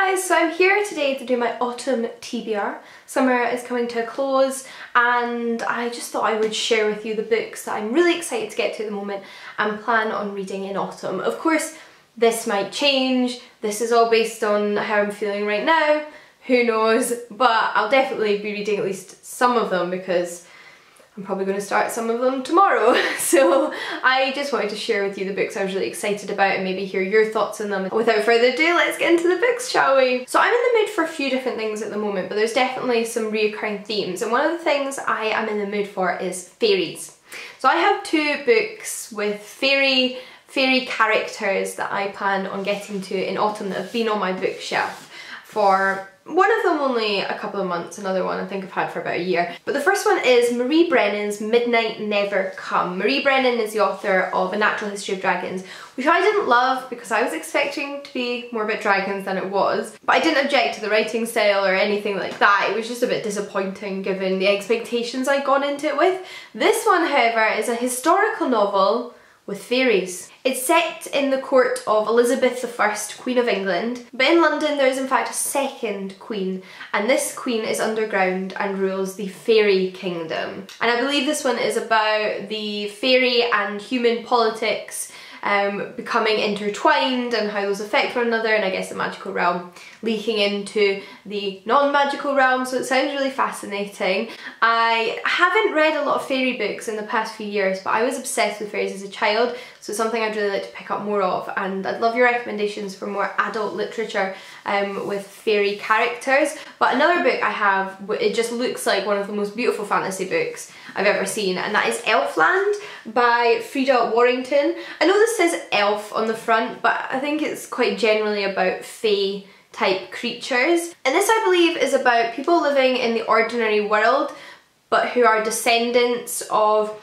guys, so I'm here today to do my autumn TBR. Summer is coming to a close and I just thought I would share with you the books that I'm really excited to get to at the moment and plan on reading in autumn. Of course, this might change. This is all based on how I'm feeling right now. Who knows? But I'll definitely be reading at least some of them because I'm probably going to start some of them tomorrow. So I just wanted to share with you the books I was really excited about and maybe hear your thoughts on them. Without further ado, let's get into the books, shall we? So I'm in the mood for a few different things at the moment, but there's definitely some reoccurring themes. And one of the things I am in the mood for is fairies. So I have two books with fairy characters that I plan on getting to in autumn that have been on my bookshelf for one of them only a couple of months, another one I think I've had for about a year. But the first one is Marie Brennan's Midnight Never Come. Marie Brennan is the author of A Natural History of Dragons, which I didn't love because I was expecting to be more about dragons than it was. But I didn't object to the writing style or anything like that. It was just a bit disappointing given the expectations I'd gone into it with. This one, however, is a historical novel with fairies. It's set in the court of Elizabeth I, Queen of England, but in London there is in fact a second queen, and this queen is underground and rules the fairy kingdom. And I believe this one is about the fairy and human politics becoming intertwined and how those affect one another, and I guess the magical realm leaking into the non-magical realm, so it sounds really fascinating. I haven't read a lot of fairy books in the past few years, but I was obsessed with fairies as a child, so it's something I'd really like to pick up more of, and I'd love your recommendations for more adult literature with fairy characters. But another book I have, it just looks like one of the most beautiful fantasy books I've ever seen, and that is Elfland by Frida Warrington. I know this says elf on the front, but I think it's quite generally about fae type creatures. And this, I believe, is about people living in the ordinary world but who are descendants of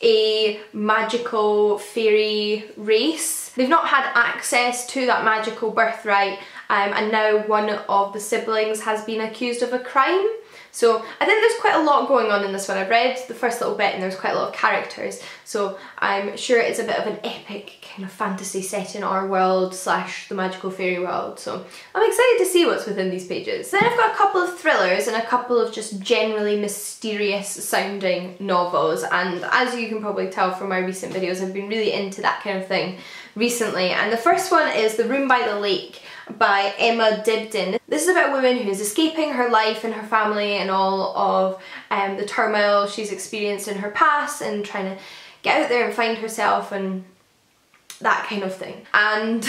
a magical fairy race. They've not had access to that magical birthright, and now one of the siblings has been accused of a crime. So I think there's quite a lot going on in this one. I've read the first little bit and there's quite a lot of characters, so I'm sure it's a bit of an epic kind of fantasy set in our world slash the magical fairy world. So I'm excited to see what's within these pages. Then I've got a couple of thrillers and a couple of just generally mysterious sounding novels, and as you can probably tell from my recent videos, I've been really into that kind of thing recently. And the first one is The Room by the Lake by Emma Dibdin. This is about a woman who is escaping her life and her family and all of the turmoil she's experienced in her past and trying to get out there and find herself and that kind of thing. And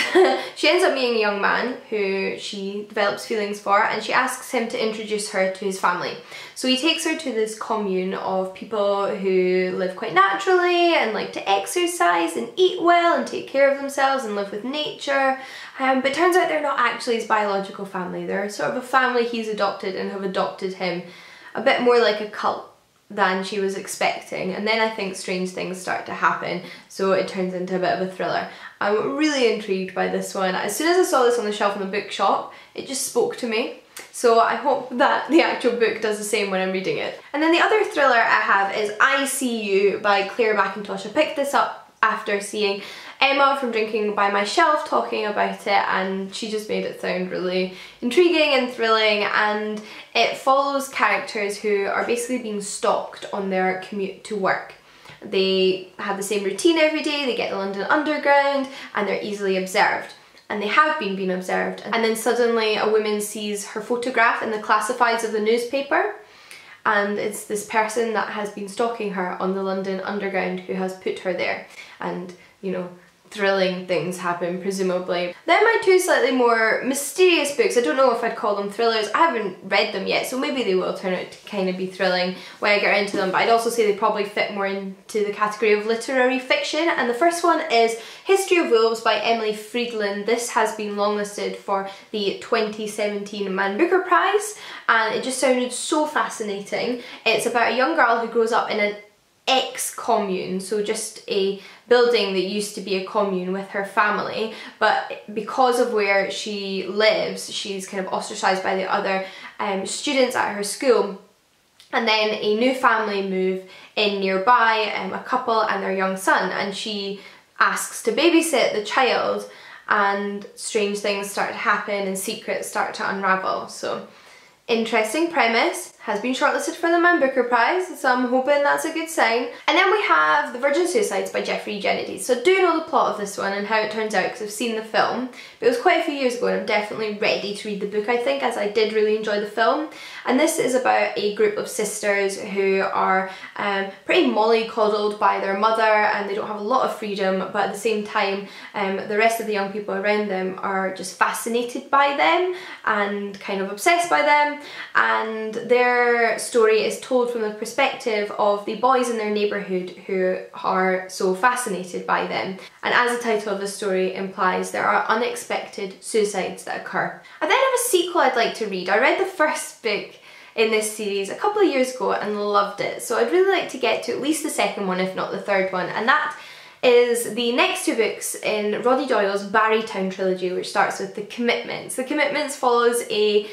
she ends up meeting a young man who she develops feelings for, and she asks him to introduce her to his family. So he takes her to this commune of people who live quite naturally and like to exercise and eat well and take care of themselves and live with nature. But it turns out they're not actually his biological family. They're sort of a family he's adopted and have adopted him a bit more like a cult than she was expecting, and then I think strange things start to happen, so it turns into a bit of a thriller. I'm really intrigued by this one. As soon as I saw this on the shelf in the bookshop, it just spoke to me, so I hope that the actual book does the same when I'm reading it. And then the other thriller I have is I See You by Claire Mackintosh. I picked this up after seeing Emma from Drinking by My Shelf talking about it, and she just made it sound really intriguing and thrilling, and it follows characters who are basically being stalked on their commute to work. They have the same routine every day, they get the London Underground, and they're easily observed. And they have been being observed, and then suddenly a woman sees her photograph in the classifieds of the newspaper, and it's this person that has been stalking her on the London Underground who has put her there, and you know, thrilling things happen presumably. Then my two slightly more mysterious books, I don't know if I'd call them thrillers, I haven't read them yet, so maybe they will turn out to kind of be thrilling when I get into them, but I'd also say they probably fit more into the category of literary fiction. And the first one is History of Wolves by Emily Friedland. This has been longlisted for the 2017 Man Booker Prize, and it just sounded so fascinating. It's about a young girl who grows up in an ex-commune, so just a building that used to be a commune with her family, but because of where she lives, she's kind of ostracised by the other students at her school. And then a new family move in nearby, a couple and their young son, and she asks to babysit the child, and strange things start to happen and secrets start to unravel. So interesting premise. Has been shortlisted for the Man Booker Prize, so I'm hoping that's a good sign. And then we have The Virgin Suicides by Jeffrey Eugenides. So I do know the plot of this one and how it turns out because I've seen the film, but it was quite a few years ago and I'm definitely ready to read the book, I think, as I did really enjoy the film. And this is about a group of sisters who are pretty mollycoddled by their mother, and they don't have a lot of freedom, but at the same time the rest of the young people around them are just fascinated by them and kind of obsessed by them, and their story is told from the perspective of the boys in their neighbourhood who are so fascinated by them. And as the title of the story implies, there are unexpected suicides that occur. I then have a sequel I'd like to read. I read the first book in this series a couple of years ago and loved it, so I'd really like to get to at least the second one, if not the third one, and that is the next two books in Roddy Doyle's Barrytown trilogy, which starts with The Commitments. The Commitments follows a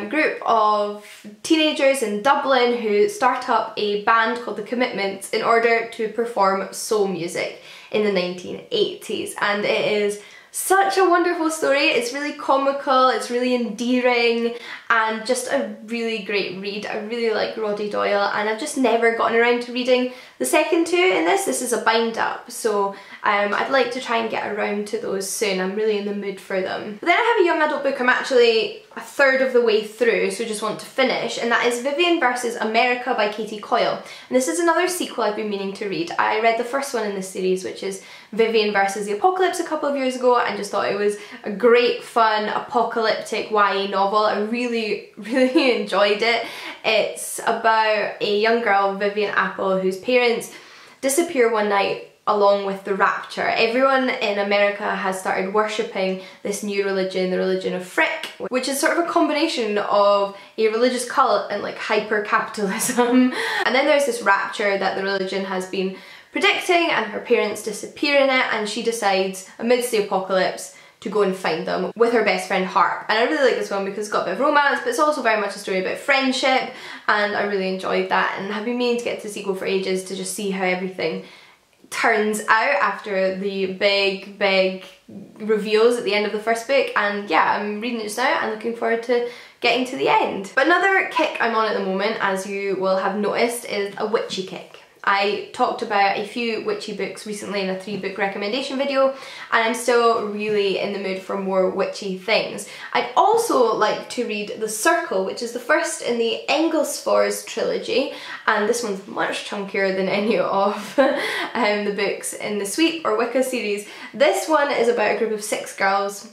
group of teenagers in Dublin who start up a band called The Commitments in order to perform soul music in the 1980s, and it is such a wonderful story. It's really comical, it's really endearing, and just a really great read. I really like Roddy Doyle, and I've just never gotten around to reading the second two in this. This is a bind up, so I'd like to try and get around to those soon. I'm really in the mood for them. But then I have a young adult book I'm actually a third of the way through, so just want to finish, and that is Vivian vs. America by Katie Coyle. And this is another sequel I've been meaning to read. I read the first one in this series, which is Vivian vs. the Apocalypse, a couple of years ago, and just thought it was a great fun apocalyptic YA novel. I really enjoyed it. It's about a young girl, Vivian Apple, whose parents disappear one night along with the rapture. Everyone in America has started worshipping this new religion, the religion of Frick, which is sort of a combination of a religious cult and like hyper-capitalism. And then there's this rapture that the religion has been predicting, and her parents disappear in it, and she decides amidst the apocalypse to go and find them with her best friend Harp. And I really like this one because it's got a bit of romance, but it's also very much a story about friendship, and I really enjoyed that and have been meaning to get to the sequel for ages to just see how everything turns out after the big reveals at the end of the first book. And yeah, I'm reading it just now and looking forward to getting to the end. But another kick I'm on at the moment, as you will have noticed, is a witchy kick. I talked about a few witchy books recently in a 3-book recommendation video, and I'm still really in the mood for more witchy things. I'd also like to read The Circle, which is the first in the Engelsfors trilogy, and this one's much chunkier than any of the books in the Sweep or Wicca series. This one is about a group of 6 girls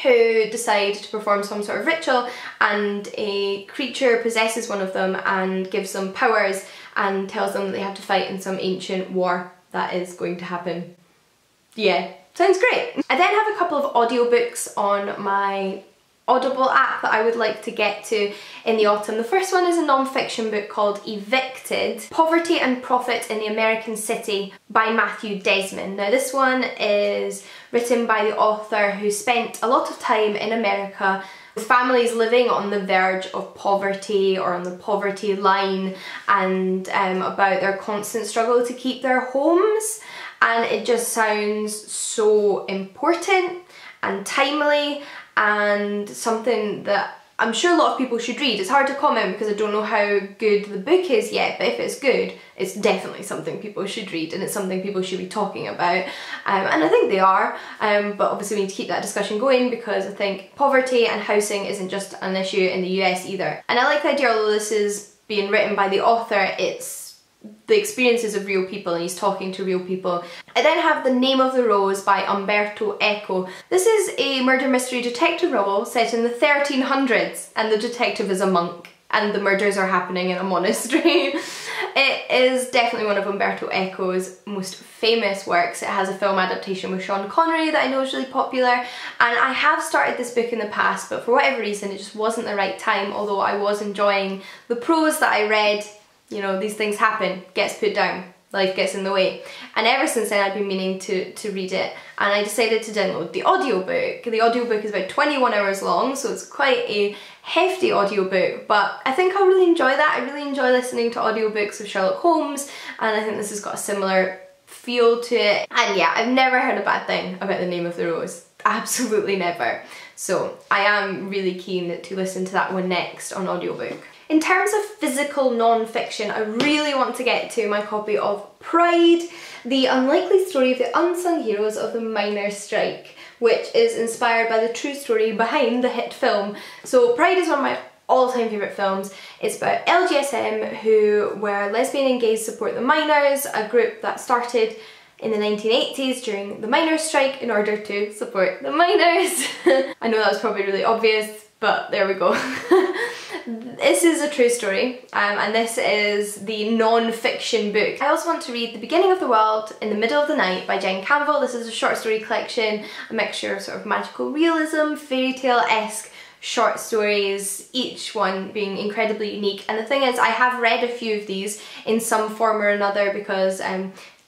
who decide to perform some sort of ritual, and a creature possesses one of them and gives them powers and tells them that they have to fight in some ancient war that is going to happen. Yeah, sounds great. I then have a couple of audiobooks on my Audible app that I would like to get to in the autumn. The first one is a non-fiction book called Evicted, Poverty and Profit in the American City by Matthew Desmond. Now this one is written by the author who spent a lot of time in America with families living on the verge of poverty or on the poverty line, and about their constant struggle to keep their homes. And it just sounds so important and timely, and something that I'm sure a lot of people should read. It's hard to comment because I don't know how good the book is yet, but if it's good, it's definitely something people should read, and it's something people should be talking about. And I think they are, but obviously we need to keep that discussion going, because I think poverty and housing isn't just an issue in the US either. And I like the idea, although this is being written by the author, it's the experiences of real people and he's talking to real people. I then have The Name of the Rose by Umberto Eco. This is a murder mystery detective novel set in the 1300s, and the detective is a monk and the murders are happening in a monastery. It is definitely one of Umberto Eco's most famous works. It has a film adaptation with Sean Connery that I know is really popular, and I have started this book in the past, but for whatever reason it just wasn't the right time, although I was enjoying the prose that I read. You know, these things happen, gets put down, life gets in the way. And ever since then I've been meaning to read it, and I decided to download the audiobook. The audiobook is about 21 hours long, so it's quite a hefty audiobook, but I think I'll really enjoy that. I really enjoy listening to audiobooks of Sherlock Holmes, and I think this has got a similar feel to it. And yeah, I've never heard a bad thing about The Name of the Rose. absolutely never. So I am really keen to listen to that one next on audiobook. In terms of physical non-fiction, I really want to get to my copy of Pride, the unlikely story of the unsung heroes of the miners' strike, which is inspired by the true story behind the hit film. So Pride is one of my all-time favourite films. It's about LGSM, who were lesbian and gay support the miners, a group that started in the 1980s during the miners' strike in order to support the miners. I know that was probably really obvious, but there we go. This is a true story, and this is the non-fiction book. I also want to read The Beginning of the World in the Middle of the Night by Jen Campbell. This is a short story collection, a mixture of sort of magical realism, fairy tale-esque short stories, each one being incredibly unique. And the thing is, I have read a few of these in some form or another because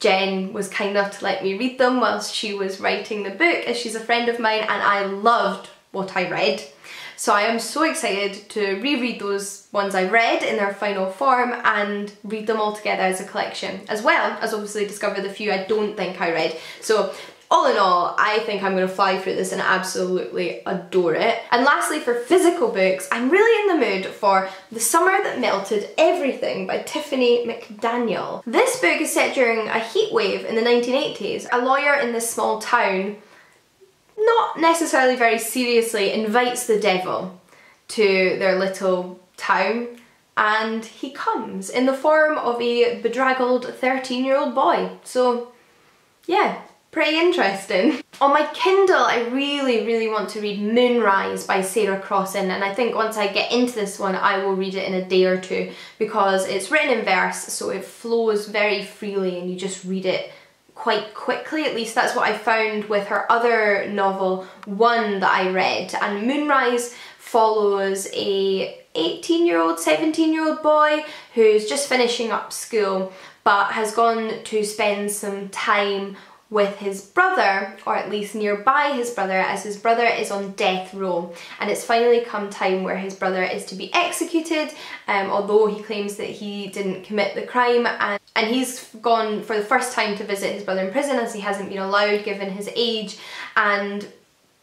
Jen was kind enough to let me read them whilst she was writing the book, as she's a friend of mine, and I loved what I read. So I am so excited to reread those ones I've read in their final form and read them all together as a collection, as well as obviously discover the few I don't think I read. So all in all, I think I'm going to fly through this and absolutely adore it. And lastly, for physical books, I'm really in the mood for The Summer That Melted Everything by Tiffany McDaniel. This book is set during a heat wave in the 1980s. A lawyer in this small town, not necessarily very seriously, invites the devil to their little town, and he comes in the form of a bedraggled 13-year-old boy. So yeah, pretty interesting. On my Kindle, I really want to read Moonrise by Sarah Crossan, and I think once I get into this one I will read it in a day or two because it's written in verse, so it flows very freely and you just read it quite quickly. At least that's what I found with her other novel, One, that I read. And Moonrise follows a 18-year-old, 17-year-old boy who's just finishing up school but has gone to spend some time with his brother, or at least nearby his brother, as his brother is on death row. And it's finally come time where his brother is to be executed, although he claims that he didn't commit the crime, and he's gone for the first time to visit his brother in prison, as he hasn't been allowed given his age, and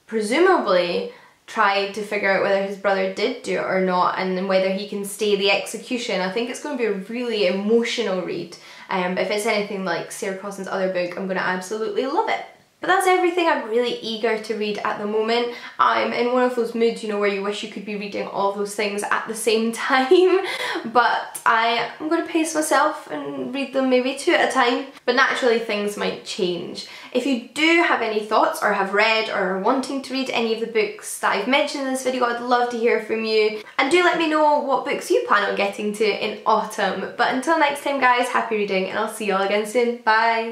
presumably tried to figure out whether his brother did do it or not, and whether he can stay the execution. I think it's going to be a really emotional read. If it's anything like Sarah Crossan's other book, I'm going to absolutely love it. But that's everything I'm really eager to read at the moment. I'm in one of those moods, you know, where you wish you could be reading all of those things at the same time, but I'm going to pace myself and read them maybe 2 at a time. But naturally things might change. If you do have any thoughts, or have read or are wanting to read any of the books that I've mentioned in this video, I'd love to hear from you. And do let me know what books you plan on getting to in autumn. But until next time guys, happy reading, and I'll see you all again soon. Bye!